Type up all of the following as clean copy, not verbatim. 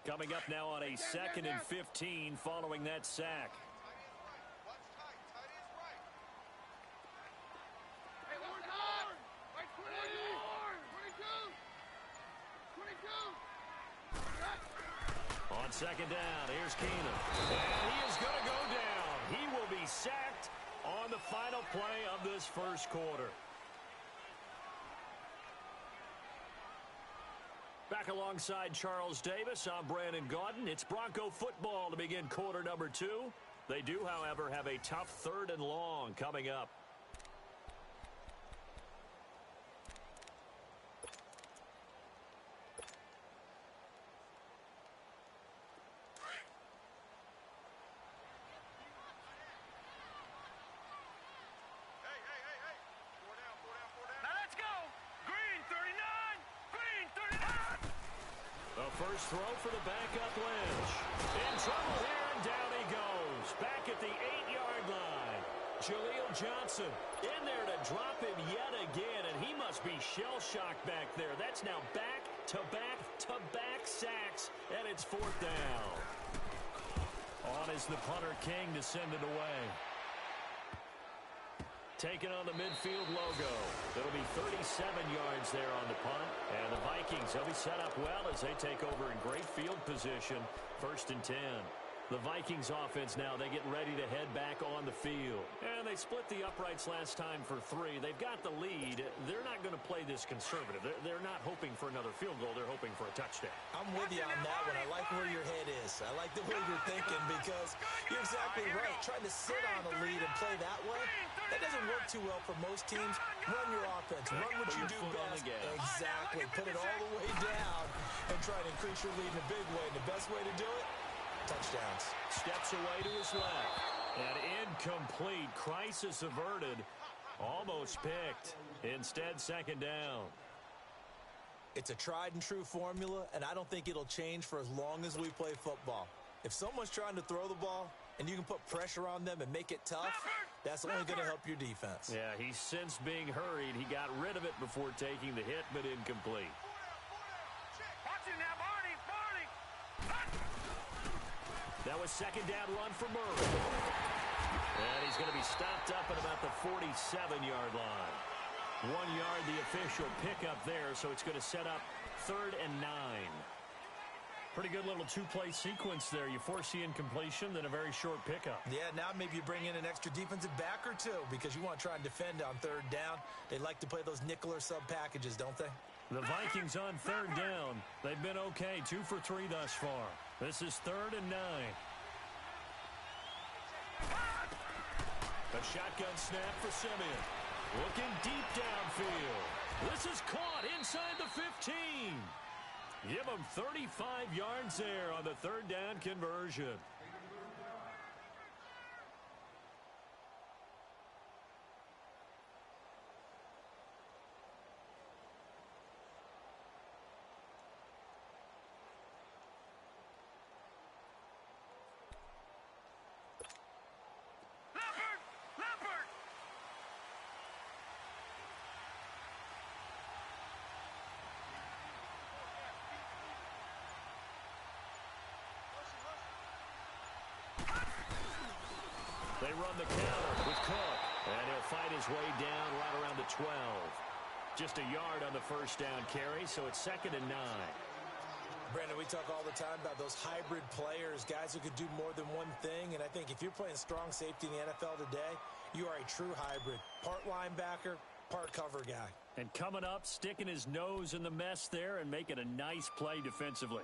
Coming up now on a 2nd and 15 following that sack. On 2nd down, here's Keenum. And he is going to go down. He will be sacked on the final play of this first quarter. Back alongside Charles Davis, I'm Brandon Gaudin. It's Bronco football to begin quarter number 2. They do, however, have a tough 3rd and long coming up. First throw for the backup Lynch. In trouble here, and down he goes. Back at the 8-yard line. Jaleel Johnson in there to drop him yet again, and he must be shell-shocked back there. That's now back-to-back-to-back sacks, and it's 4th down. On is the punter King to send it away. Taking on the midfield logo. It'll be 37 yards there on the punt. And the Vikings, they'll be set up well as they take over in great field position. 1st and 10. The Vikings offense now, they get ready to head back on the field. And they split the uprights last time for 3. They've got the lead. They're not going to play this conservative. They're not hoping for another field goal. They're hoping for a touchdown. I'm with you on that one. I like where your head is. I like the way you're thinking because you're exactly right. Trying to sit on a lead and play that way, that doesn't work too well for most teams. Run your offense. Run what you do best. Exactly. Put it all the way down and try to increase your lead in a big way. And the best way to do it, touchdowns. Steps away to his left. And incomplete. Crisis averted. Almost picked. Instead, 2nd down. It's a tried and true formula, and I don't think it'll change for as long as we play football. If someone's trying to throw the ball and you can put pressure on them and make it tough, that's only going to help your defense. Yeah, he's since being hurried. He got rid of it before taking the hit, but incomplete. That was 2nd down run for Murray. And he's going to be stopped up at about the 47-yard line. 1 yard, the official pickup there, so it's going to set up 3rd and 9. Pretty good little 2-play sequence there. You force the incompletion, then a very short pickup. Yeah, now maybe you bring in an extra defensive back or 2 because you want to try and defend on 3rd down. They like to play those nickel or sub packages, don't they? The Vikings on 3rd down. They've been okay, 2 for 3 thus far. This is 3rd and 9. A shotgun snap for Simeon. Looking deep downfield. This is caught inside the 15. Give him 35 yards there on the 3rd down conversion. They run the counter with Cook, and he'll fight his way down right around the 12. Just a yard on the 1st down carry, so it's 2nd and 9. Brandon, we talk all the time about those hybrid players, guys who could do more than one thing, and I think if you're playing strong safety in the NFL today, you are a true hybrid. Part linebacker, part cover guy. And coming up, sticking his nose in the mess there and making a nice play defensively.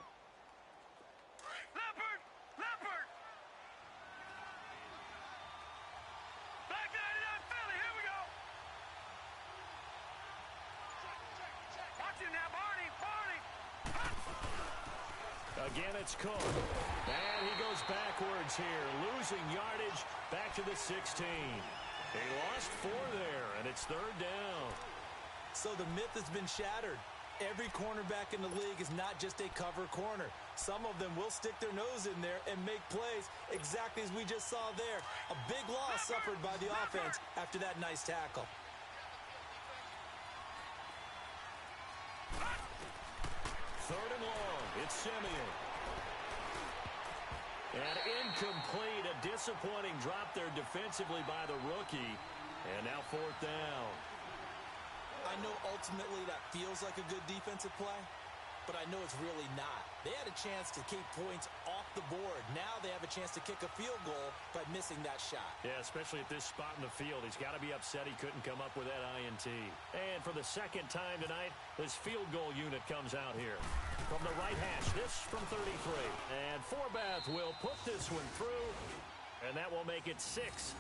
Again, it's Cook. And he goes backwards here, losing yardage back to the 16. He lost 4 there, and it's 3rd down. So the myth has been shattered. Every cornerback in the league is not just a cover corner. Some of them will stick their nose in there and make plays exactly as we just saw there. A big loss suffered by the offense after that nice tackle. 3rd and long. It's Simeon. And incomplete. A disappointing drop there defensively by the rookie. And now fourth down. I know ultimately that feels like a good defensive play, but I know it's really not. They had a chance to keep points off the board. Now they have a chance to kick a field goal by missing that shot. Yeah, especially at this spot in the field. He's got to be upset he couldn't come up with that INT. And for the second time tonight, this field goal unit comes out here. From the right hash, this from 33. And Forbath will put this one through, and that will make it 6-0.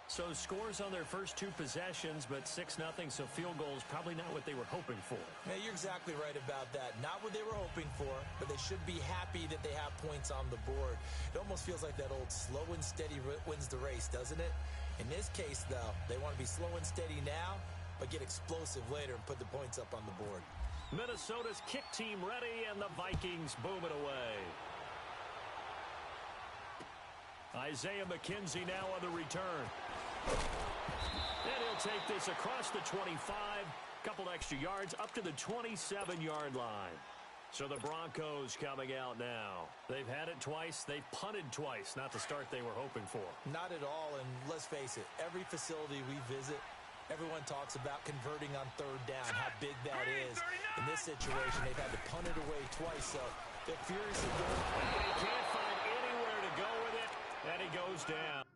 So scores on their first two possessions, but 6-0, so field goals probably not what they were hoping for. Yeah, you're exactly right about that. Not what they were hoping for, but they should be happy that they have points on the board. It almost feels like that old slow and steady wins the race, doesn't it? In this case, though, they want to be slow and steady now, but get explosive later and put the points up on the board. Minnesota's kick team ready, and the Vikings boom it away. Isaiah McKenzie now on the return. And he'll take this across the 25. Couple extra yards up to the 27-yard line. So the Broncos coming out now. They've had it twice. They've punted twice. Not the start they were hoping for. Not at all, and let's face it, every facility we visit, everyone talks about converting on third down, how big that is. In this situation, they've had to punt it away twice, so they're furiously going. And he can't find anywhere to go with it, and he goes down.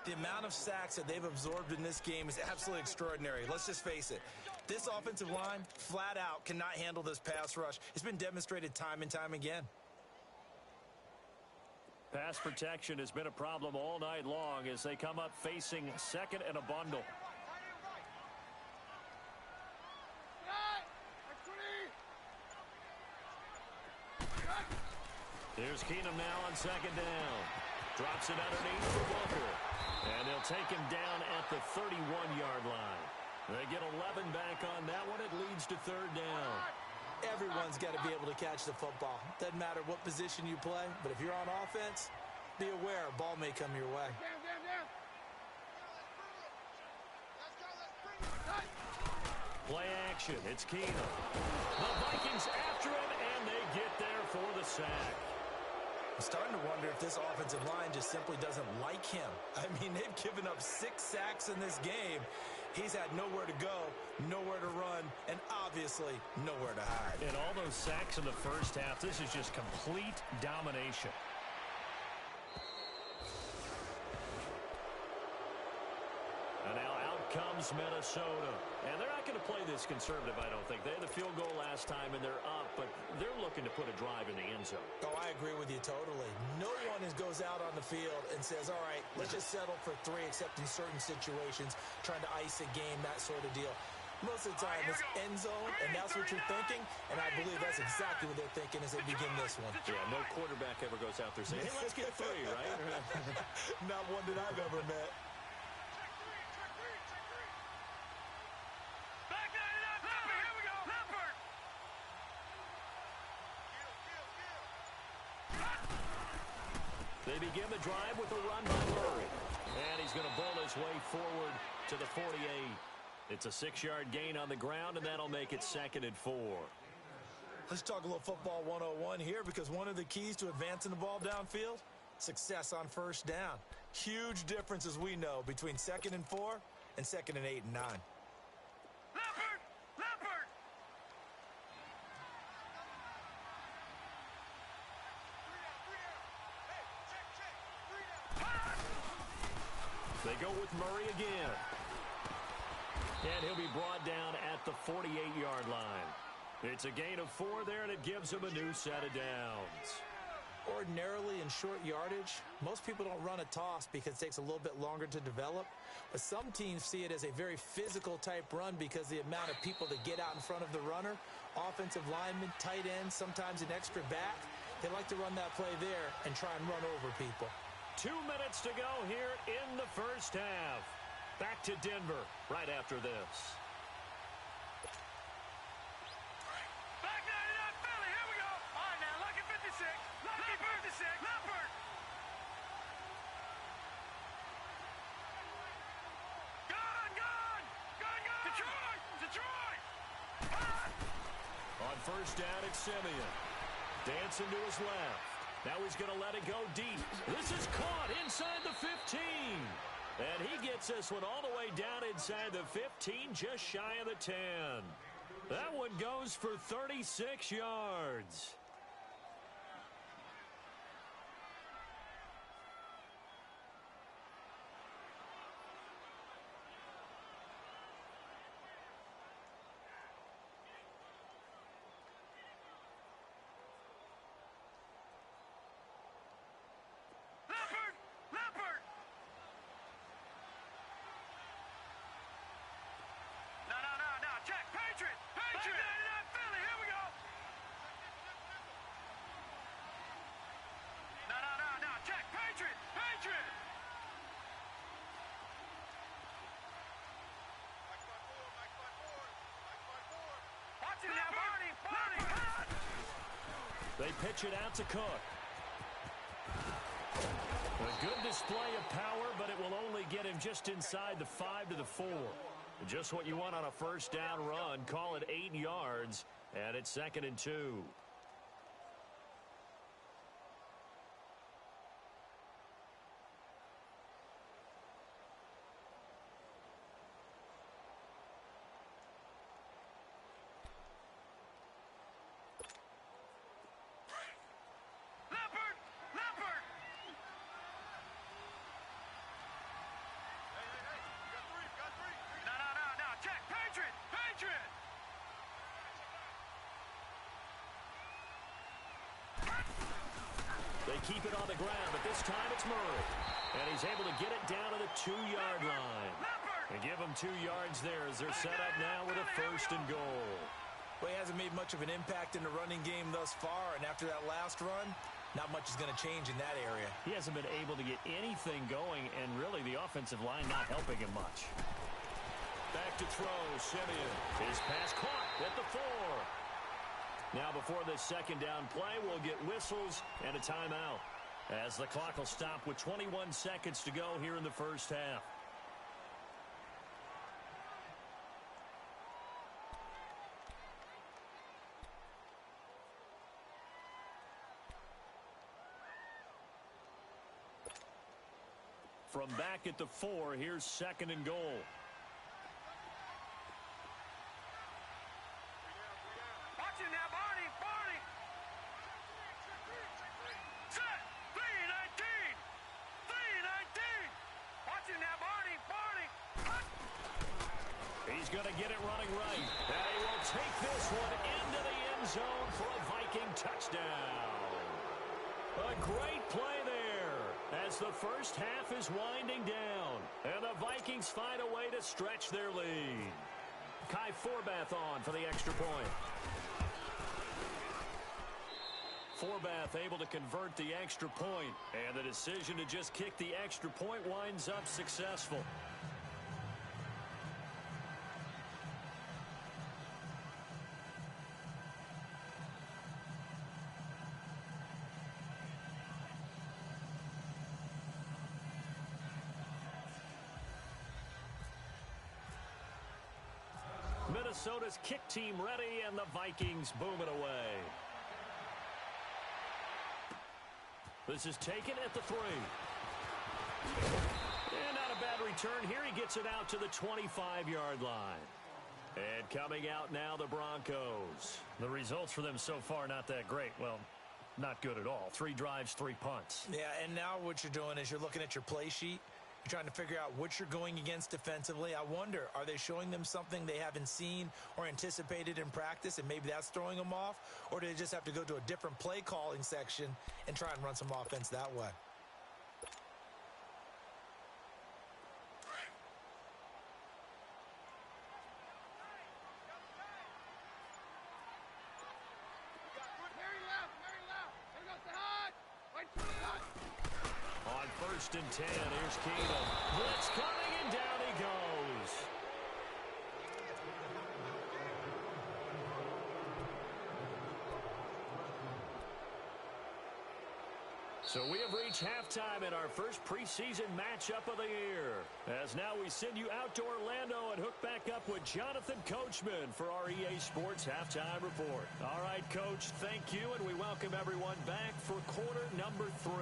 The amount of sacks that they've absorbed in this game is absolutely extraordinary. Let's just face it. This offensive line, flat out, cannot handle this pass rush. It's been demonstrated time and time again. Pass protection has been a problem all night long as they come up facing second and a bundle. Here's Keenum now on second down. Drops it underneath for Booker. And they'll take him down at the 31-yard line. They get 11 back on that one. It leads to third down. Everyone's got to be able to catch the football. Doesn't matter what position you play, but if you're on offense, be aware a ball may come your way. Play action. It's Keenum. The Vikings after him, and they get there for the sack. I'm starting to wonder if this offensive line just simply doesn't like him. I mean, they've given up 6 sacks in this game. He's had nowhere to go, nowhere to run, and obviously nowhere to hide. And all those sacks in the first half, this is just complete domination. And now out comes Minnesota. And they're not going to play this conservative, I don't think. They had the field goal last time, and they're up, but they're looking to put a drive in the end zone. Oh, I agree with you totally. No one goes out on the field and says, all right, let's just settle for 3, except in certain situations, trying to ice a game, that sort of deal. Most of the time, it's end zone, and that's what you're thinking, and I believe that's exactly what they're thinking as they begin this one. Yeah, no quarterback ever goes out there saying, hey, let's get 3, right? Not one that I've ever met. They begin the drive with a run by Murray. And he's going to bowl his way forward to the 48. It's a 6-yard gain on the ground, and that'll make it 2nd and 4. Let's talk a little football 101 here, because one of the keys to advancing the ball downfield, success on first down. Huge difference, as we know, between 2nd and 4 and 2nd and 8 and 9. They go with Murray again. And he'll be brought down at the 48-yard line. It's a gain of 4 there, and it gives him a new set of downs. Ordinarily in short yardage, most people don't run a toss because it takes a little bit longer to develop. But some teams see it as a very physical type run because the amount of people that get out in front of the runner, offensive linemen, tight ends, sometimes an extra back, they like to run that play there and try and run over people. 2 minutes to go here in the first half. Back to Denver right after this. Back 99 Philly, here we go. All right, now, lucky 56. Lucky first down at Simeon. Dancing to his left. Now he's going to let it go deep. This is caught inside the 15. And he gets this one all the way down inside the 15, just shy of the 10. That one goes for 36 yards. They pitch it out to Cook. A good display of power, but it will only get him just inside the 5 to the 4. Just what you want on a first down run. Call it 8 yards, and it's 2nd and 2. They keep it on the ground, but this time it's Murray. And he's able to get it down to the 2-yard line. And give them 2 yards there as they're set up now with a 1st and goal. Well, he hasn't made much of an impact in the running game thus far, and after that last run, not much is going to change in that area. He hasn't been able to get anything going, and really the offensive line not helping him much. Back to throw, Simeon. His pass caught at the 4. Now before this 2nd down play, we'll get whistles and a timeout, as the clock will stop with 21 seconds to go here in the first half. From back at the 4, here's 2nd and goal. He's going to get it running right. And he will take this one into the end zone for a Viking touchdown. A great play there as the first half is winding down. And the Vikings find a way to stretch their lead. Kai Forbath on for the extra point. Forbath able to convert the extra point. And the decision to just kick the extra point winds up successful. Minnesota's kick team ready, and the Vikings boom it away. This is taken at the 3. And not a bad return here. He gets it out to the 25-yard line. And coming out now, the Broncos. The results for them so far not that great. Well, not good at all. 3 drives, 3 punts. Yeah, and now what you're doing is you're looking at your play sheet. You're trying to figure out what you're going against defensively. I wonder, are they showing them something they haven't seen or anticipated in practice, and maybe that's throwing them off? Or do they just have to go to a different play calling section and try and run some offense that way? On 1st and 10, here's Keenum. Blitz coming, and down he goes. So we have reached halftime in our first preseason matchup of the year. As now we send you out to Orlando and hook back up with Jonathan Coachman for our EA Sports Halftime Report. All right, Coach, thank you, and we welcome everyone back for quarter number 3.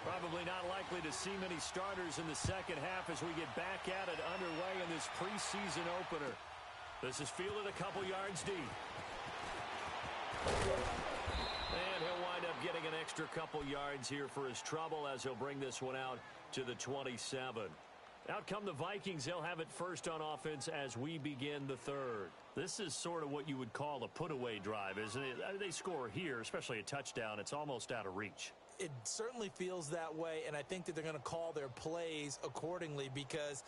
Probably not likely to see many starters in the second half as we get back at it underway in this preseason opener. This is fielded a couple yards deep. And he'll wind up getting an extra couple yards here for his trouble as he'll bring this one out to the 27. Out come the Vikings. They'll have it first on offense as we begin the third. This is sort of what you would call a put-away drive, isn't it? They score here, especially a touchdown. It's almost out of reach. It certainly feels that way, and I think that they're going to call their plays accordingly because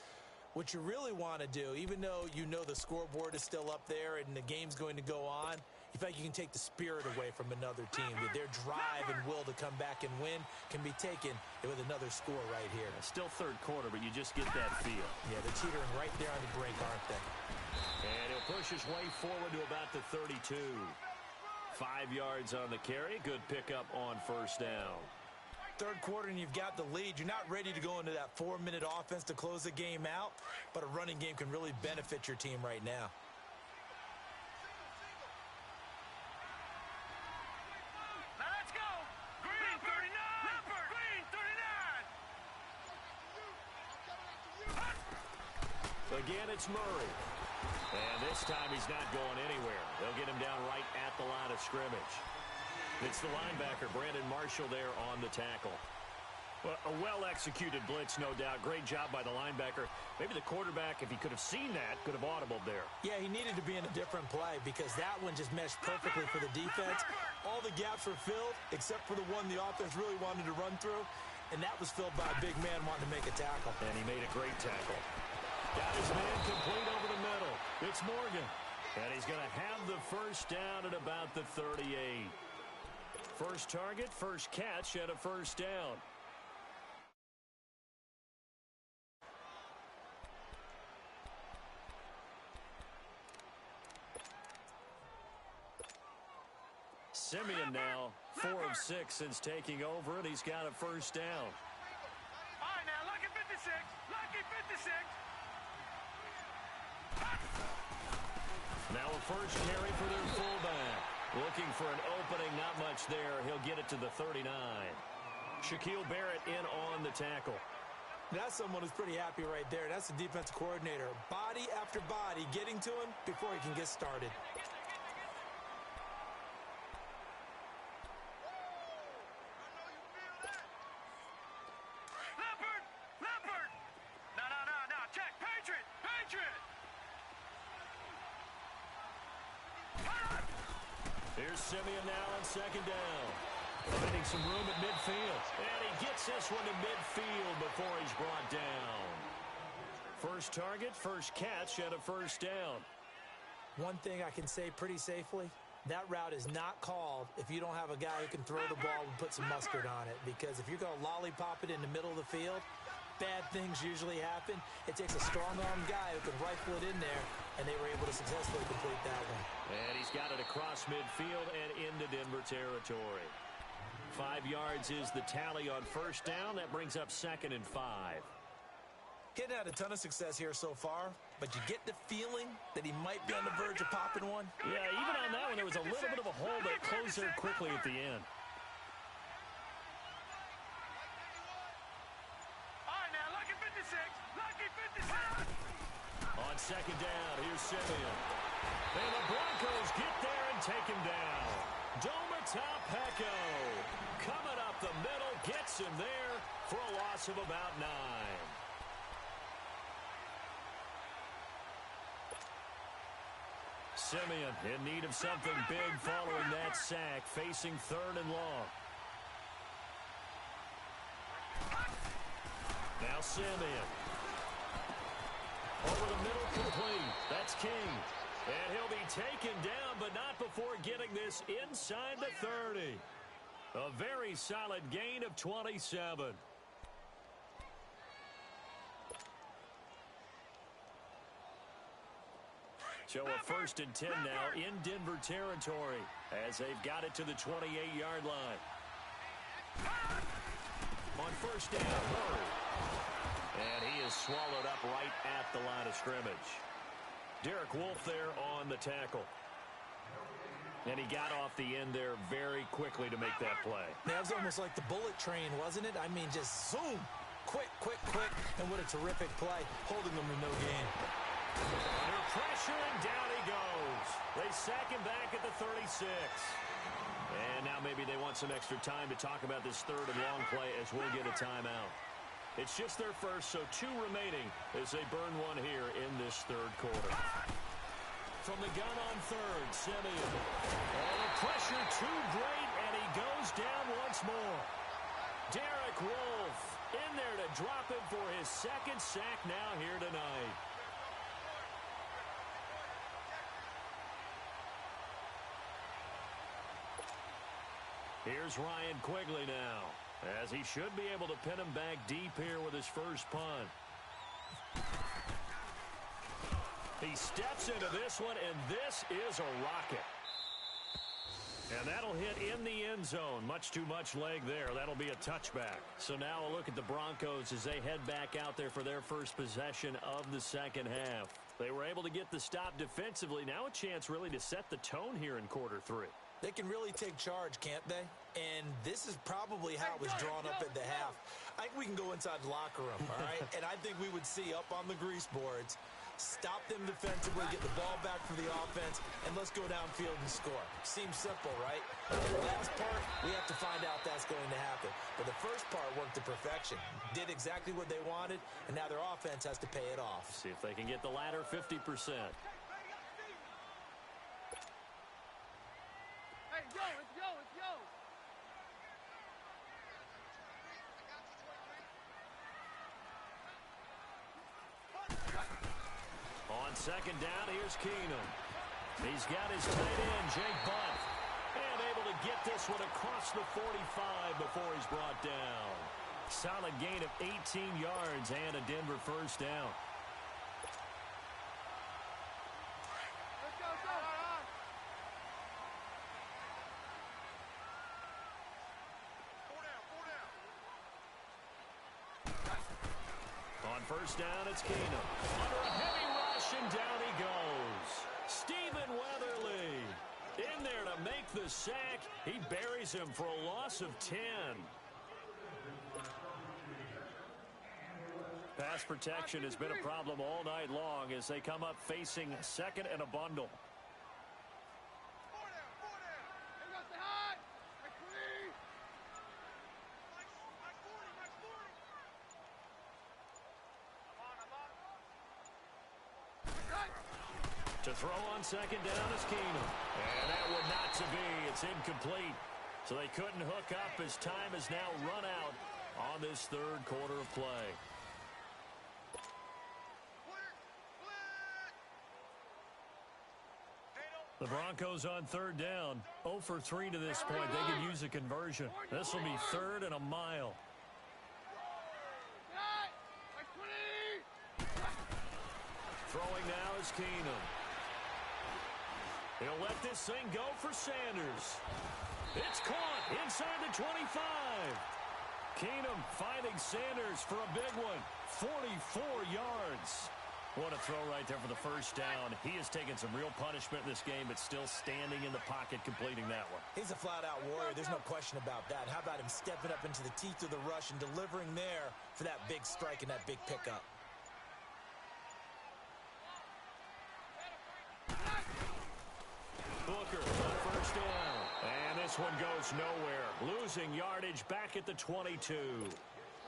what you really want to do, even though you know the scoreboard is still up there and the game's going to go on, you feel like you can take the spirit away from another team. That their drive and will to come back and win can be taken with another score right here. Still third quarter, but you just get that feel. Yeah, they're teetering right there on the brink, aren't they? And he'll push his way forward to about the 32. 5 yards on the carry. Good pickup on first down. Third quarter and you've got the lead. You're not ready to go into that 4-minute offense to close the game out, but a running game can really benefit your team right now. Let's go! Green 39! Leopard! Green 39! Again, it's Murray. And this time he's not going anywhere. They'll get him down right at the line of scrimmage. It's the linebacker, Brandon Marshall, there on the tackle. Well, a well-executed blitz, no doubt. Great job by the linebacker. Maybe the quarterback, if he could have seen that, could have audibled there. Yeah, he needed to be in a different play because that one just meshed perfectly for the defense. All the gaps were filled except for the one the offense really wanted to run through, and that was filled by a big man wanting to make a tackle. And he made a great tackle. Got his man complete over the middle. It's Morgan. And he's going to have the first down at about the 38. First target, first catch, and a first down. Simeon now 4 of 6 since taking over, and he's got a first down. All right, now, lucky 56. Lucky 56. Now a first carry for their fullback. Looking for an opening, not much there. He'll get it to the 39. Shaquille Barrett in on the tackle. That's someone who's pretty happy right there. That's the defensive coordinator. Body after body getting to him before he can get started. Leopard! Leopard! No. Check. Patriot! Patriot! Here's Simeon now on second down. Finding some room at midfield. And he gets this one to midfield before he's brought down. First target, first catch, and a first down. One thing I can say pretty safely, that route is not called if you don't have a guy who can throw the ball and put some mustard on it. Because if you're going to lollipop it in the middle of the field, bad things usually happen. It takes a strong-armed guy who can rifle it in there, and they were able to successfully complete that one. And he's got it across midfield and into Denver territory. 5 yards is the tally on first down. That brings up 2nd and 5. Getting had a ton of success here so far, but you get the feeling that he might be on the verge of popping one. Yeah, even on that one, there was a little bit of a hole that closed there quickly at the end. All right, now, lucky 56. Lucky 56. On second down, here's Simeon. And the Broncos get there and take him down. Domatop Peko coming up the middle, gets him there for a loss of about 9. Simeon in need of something big following that sack, facing 3rd and long. Now Simeon. Over the middle, complete. That's King. And he'll be taken down, but not before getting this inside the 30. A very solid gain of 27. So a 1st and 10 now in Denver territory as they've got it to the 28-yard line. On 1st down, Murray. And he is swallowed up right at the line of scrimmage. Derek Wolfe there on the tackle. And he got off the end there very quickly to make that play. That was almost like the bullet train, wasn't it? I mean, just zoom. Quick, quick, quick. And what a terrific play, holding them to no gain. Under pressure, and down he goes. They sack him back at the 36. And now maybe they want some extra time to talk about this 3rd and long play as we'll get a timeout. It's just their first, so 2 remaining as they burn one here in this 3rd quarter. From the gun on 3rd, Simeon. And the pressure too great, and he goes down once more. Derek Wolfe in there to drop him for his 2nd sack now here tonight. Here's Ryan Quigley now, as he should be able to pin him back deep here with his first punt. He steps into this one, and this is a rocket. And that'll hit in the end zone. Much too much leg there. That'll be a touchback. So now a look at the Broncos as they head back out there for their first possession of the 2nd half. They were able to get the stop defensively. Now a chance really to set the tone here in quarter 3. They can really take charge, can't they? And this is probably how it was drawn up at the half. I think we can go inside the locker room, all right? And I think we would see up on the grease boards, stop them defensively, get the ball back for the offense, and let's go downfield and score. Seems simple, right? But the last part, we have to find out that's going to happen. But the first part worked to perfection. Did exactly what they wanted, and now their offense has to pay it off. See if they can get the latter 50%. Let's go, let's go. On 2nd down, here's Keenum. He's got his tight end, Jake Butt. And able to get this one across the 45 before he's brought down. Solid gain of 18 yards and a Denver 1st down. Let's go. On 1st down, it's Keenum. Under a heavy rush, and down he goes. Stephen Weatherly in there to make the sack. He buries him for a loss of 10. Pass protection has been a problem all night long as they come up facing 2nd and a bundle. To throw on 2nd down is Keenum. And that would not to be. It's incomplete. So they couldn't hook up as time has now run out on this 3rd quarter of play. The Broncos on 3rd down. 0 for 3 to this point. They could use a conversion. This will be 3rd and a mile. Throwing now is Keenum. He'll let this thing go for Sanders. It's caught inside the 25. Keenum finding Sanders for a big one. 44 yards. What a throw right there for the 1st down. He has taken some real punishment in this game, but still standing in the pocket completing that one. He's a flat-out warrior. There's no question about that. How about him stepping up into the teeth of the rush and delivering there for that big strike and that big pickup? Booker on 1st down. And this one goes nowhere. Losing yardage back at the 22.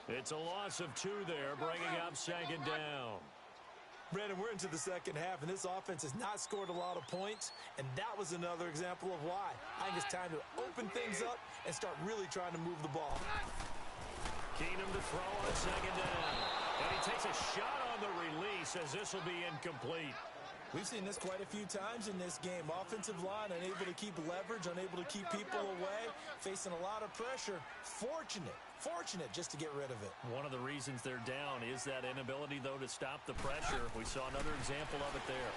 It's a loss of 2 there, bringing up 2nd down. Brandon, we're into the 2nd half, and this offense has not scored a lot of points, and that was another example of why. I think it's time to open things up and start really trying to move the ball. Keenum to throw on 2nd down. And he takes a shot on the release as this will be incomplete. We've seen this quite a few times in this game. Offensive line unable to keep leverage, unable to keep people away, facing a lot of pressure. Fortunate just to get rid of it. One of the reasons they're down is that inability, though, to stop the pressure. We saw another example of it there.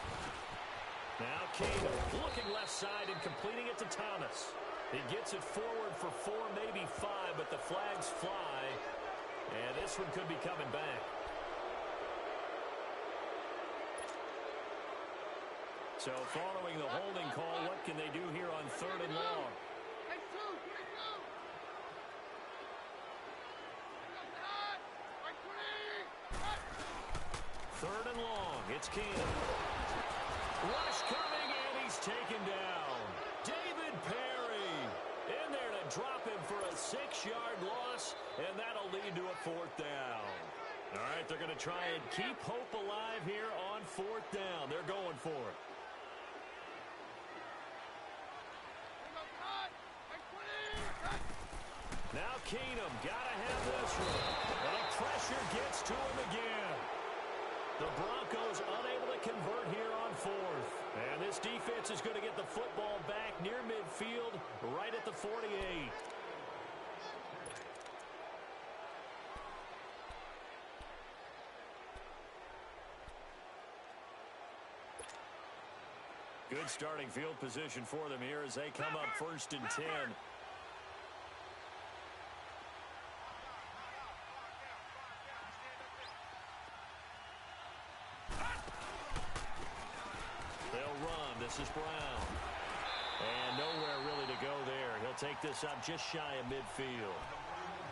Now Keenum looking left side and completing it to Thomas. He gets it forward for 4, maybe 5, but the flags fly. And this one could be coming back. So following the holding call, what can they do here on 3rd and long? Third and long. It's Keenum. Rush coming, and he's taken down. David Perry in there to drop him for a 6-yard loss, and that'll lead to a 4th down. All right, they're going to try and keep hope alive here on 4th down. They're going for it. Now Keenum got to have this one. And the pressure gets to him again. The Broncos unable to convert here on 4th. And this defense is going to get the football back near midfield, right at the 48. Good starting field position for them here as they come up 1st and 10. This is Brown. And nowhere really to go there. He'll take this up just shy of midfield.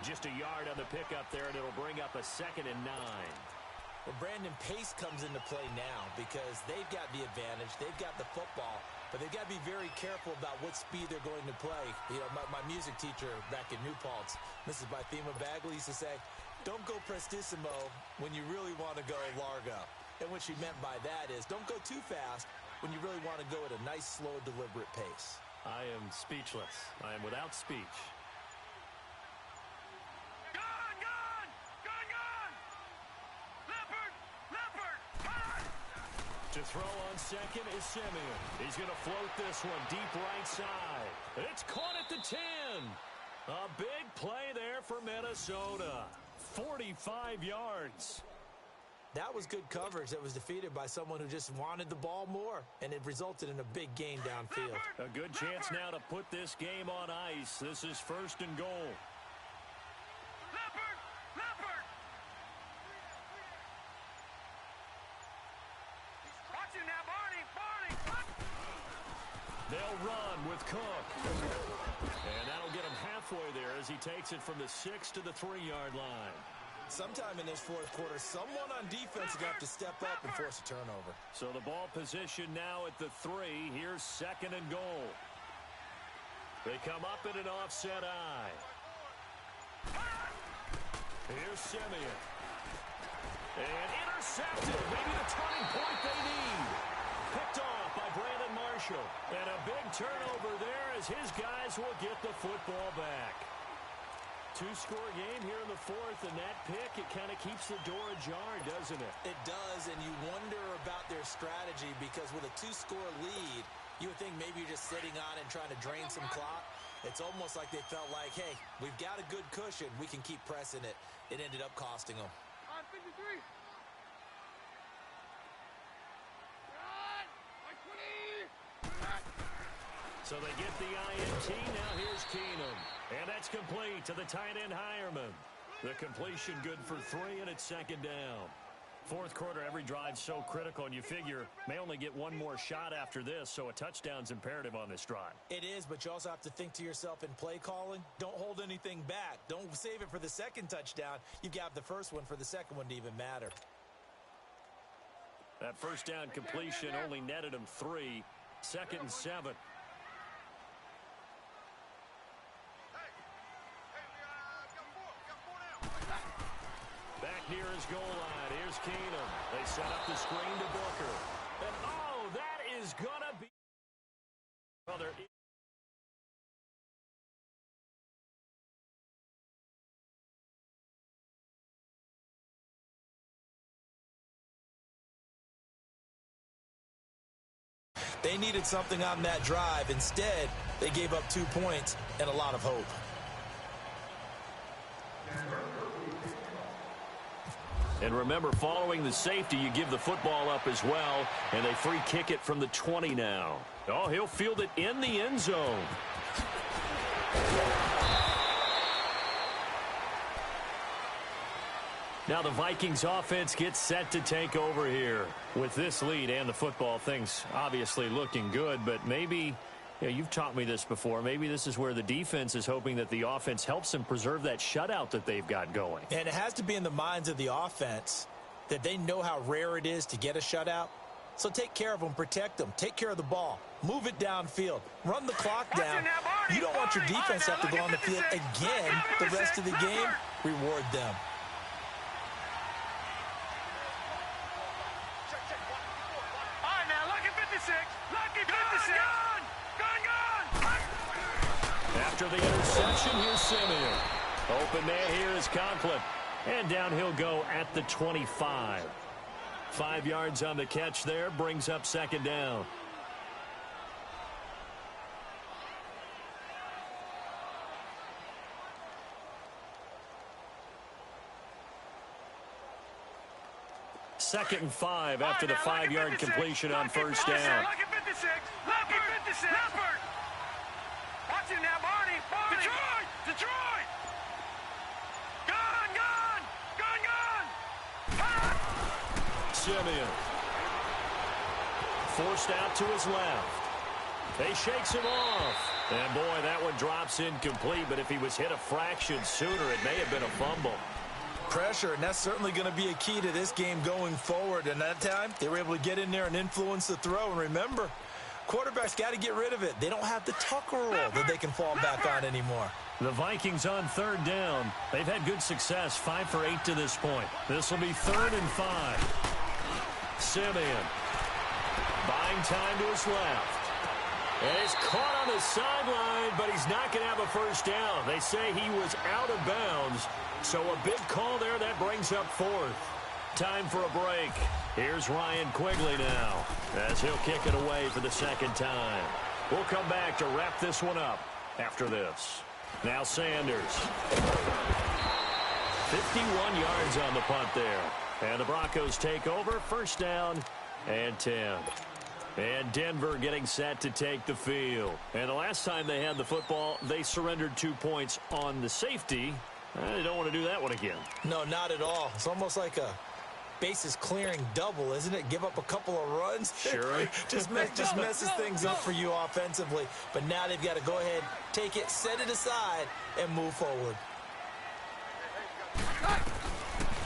Just a yard on the pickup there, and it'll bring up a 2nd and 9. Well, Brandon, pace comes into play now because they've got the advantage. They've got the football, but they've got to be very careful about what speed they're going to play. You know, my music teacher back in New Paltz, Mrs. Bythema Bagley, used to say, don't go prestissimo when you really want to go largo. And what she meant by that is don't go too fast when you really want to go at a nice, slow, deliberate pace. I am speechless. I am without speech. Leopard! To throw on 2nd is Simeon. He's going to float this one deep right side. It's caught at the 10. A big play there for Minnesota. 45 yards. That was good coverage that was defeated by someone who just wanted the ball more, and it resulted in a big gain downfield. A good chance now to put this game on ice. This is 1st and goal. Leopard! Watch him now, Barney! They'll run with Cook. And that'll get him halfway there as he takes it from the 6 to the 3-yard line. Sometime in this 4th quarter, someone on defense is going to have to step up and force a turnover. So the ball position now at the 3. Here's 2nd and goal. They come up in an offset eye. Here's Simeon. And intercepted. Maybe the turning point they need. Picked off by Brandon Marshall. And a big turnover there as his guys will get the football back. 2-score game here in the 4th, and that pick, it kind of keeps the door ajar, doesn't it? It does, and you wonder about their strategy because with a 2-score lead, you would think maybe you're just sitting on it and trying to drain some clock. It's almost like they felt like, hey, we've got a good cushion. We can keep pressing it. It ended up costing them. On 53. So they get the INT. Now here's Keenum. And that's complete to the tight end Hireman. The completion good for 3, and it's 2nd down. 4th quarter, every drive's so critical, and you figure may only get one more shot after this, so a touchdown's imperative on this drive. It is, but you also have to think to yourself in play calling, don't hold anything back. Don't save it for the 2nd touchdown. You've got the 1st one for the 2nd one to even matter. That 1st down completion only netted him 3. 2nd and 7. Back near his goal line. Here's Keenum. They set up the screen to Booker. And, oh, that is going to be... Well, They needed something on that drive. Instead, they gave up 2 points and a lot of hope. And remember, following the safety, you give the football up as well, and they free kick it from the 20 now. Oh, he'll field it in the end zone. Now the Vikings offense gets set to take over here. With this lead and the football, things obviously looking good, but maybe, you've taught me this before, maybe this is where the defense is hoping that the offense helps them preserve that shutout that they've got going. And it has to be in the minds of the offense that they know how rare it is to get a shutout. So take care of them, protect them, take care of the ball, move it downfield, run the clock down. You don't want your defense to have to go on the field again the rest of the game. Reward them. After the interception, here's Simeon. Open man here is Conklin. And down he'll go at the 25. 5 yards on the catch there, brings up second down. Second and 5 after the 5-yard completion on first down. Lucky 56. Lucky 56. Watch it now, Barney. Detroit. Gone. Simeon. Forced out to his left. They shakes him off. And boy, that one drops incomplete, but if he was hit a fraction sooner, it may have been a fumble. Pressure, and that's certainly going to be a key to this game going forward. And that time, they were able to get in there and influence the throw. And remember, quarterbacks got to get rid of it. They don't have the tuck rule that they can fall back on anymore. The Vikings on third down. They've had good success, 5 for 8 to this point. This will be 3rd and 5. Simeon buying time to his left. And he's caught on the sideline, but he's not going to have a first down. They say he was out of bounds. So a big call there. That brings up 4th. Time for a break. Here's Ryan Quigley now as he'll kick it away for the second time. We'll come back to wrap this one up after this. Now Sanders. 51 yards on the punt there. And the Broncos take over. First down and 10. And Denver getting set to take the field. And the last time they had the football, they surrendered 2 points on the safety. They don't want to do that one again. No, not at all. It's almost like a bases clearing double, isn't it? Give up a couple of runs. Sure. just messes things up for you offensively. But now they've got to go ahead, take it, set it aside, and move forward.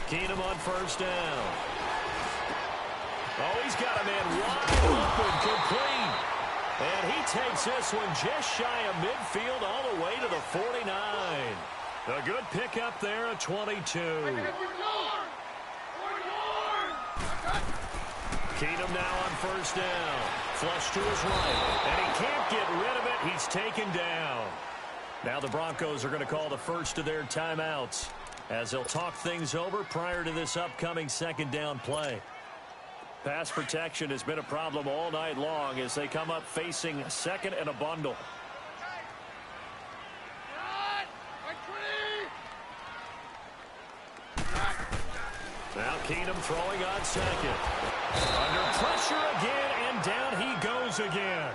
Keenum on first down. Oh, he's got a man wide open, complete. And he takes this one just shy of midfield all the way to the 49. A good pickup there at 22. Keenum now on first down. Flush to his right. And he can't get rid of it. He's taken down. Now the Broncos are going to call the first of their timeouts as they'll talk things over prior to this upcoming second down play. Pass protection has been a problem all night long as they come up facing second and a bundle. Now Keenum throwing on second. Under pressure again, and down he goes again.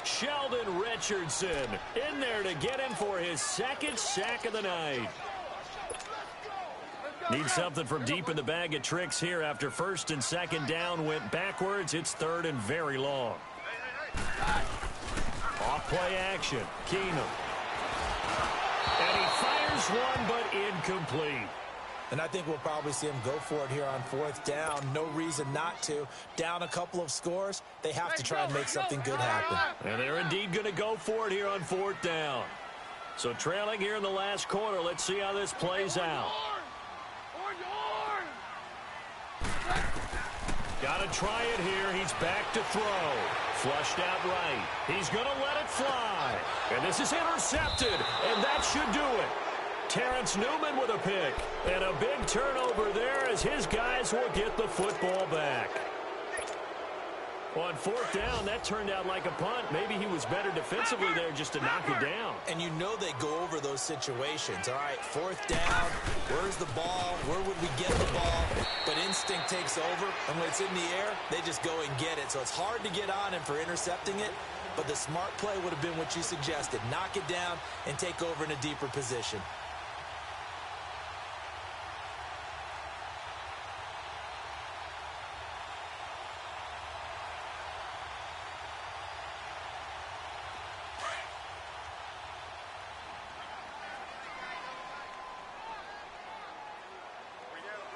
Sheldon Richardson in there to get him for his second sack of the night. Needs something from deep in the bag of tricks here after first and second down went backwards. It's 3rd and very long. Off play action. Keenum. And he fires one, but incomplete. And I think we'll probably see him go for it here on 4th down. No reason not to. Down a couple of scores, they have to try and make something good happen. And they're indeed going to go for it here on 4th down. So trailing here in the last quarter, let's see how this plays out. Got to try it here. He's back to throw. Flushed out right. He's going to let it fly. And this is intercepted, and that should do it. Terrence Newman with a pick. And a big turnover there as his guys will get the football back. On fourth down, that turned out like a punt. Maybe he was better defensively there just to knock it down. And you know they go over those situations. All right, fourth down, where's the ball? Where would we get the ball? But instinct takes over, and when it's in the air, they just go and get it. So it's hard to get on him for intercepting it, but the smart play would have been what you suggested. Knock it down and take over in a deeper position.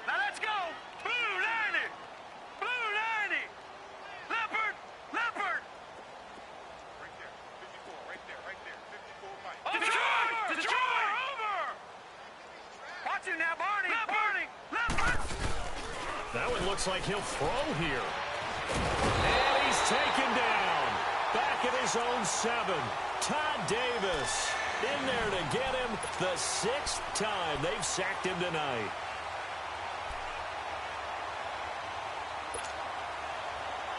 Now let's go. Blue 90. Blue 90. Leopard. Leopard. Right there. 54. Right there. Right there. 54 Mike. Detroit. Detroit. Over. Watch him now, Barney. Barney. Leopard. That one looks like he'll throw here. And he's taken down. Back at his own 7. Todd Davis in there to get him the 6th time they've sacked him tonight.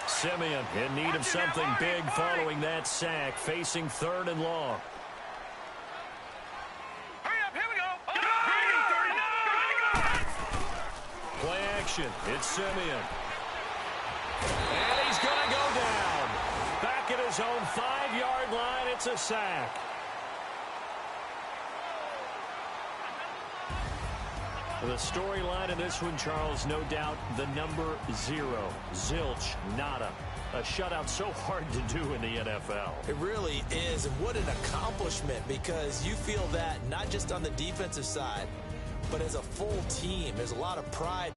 Simeon in need of something big following that sack, facing 3rd and long. Hurry up, here we go. Play action. It's Simeon. And he's going to go down. Back at his own 5-yard line, it's a sack. The storyline in this one, Charles, no doubt the number 0. Zilch, nada. A shutout so hard to do in the NFL. It really is, and what an accomplishment, because you feel that not just on the defensive side, but as a full team. There's a lot of pride.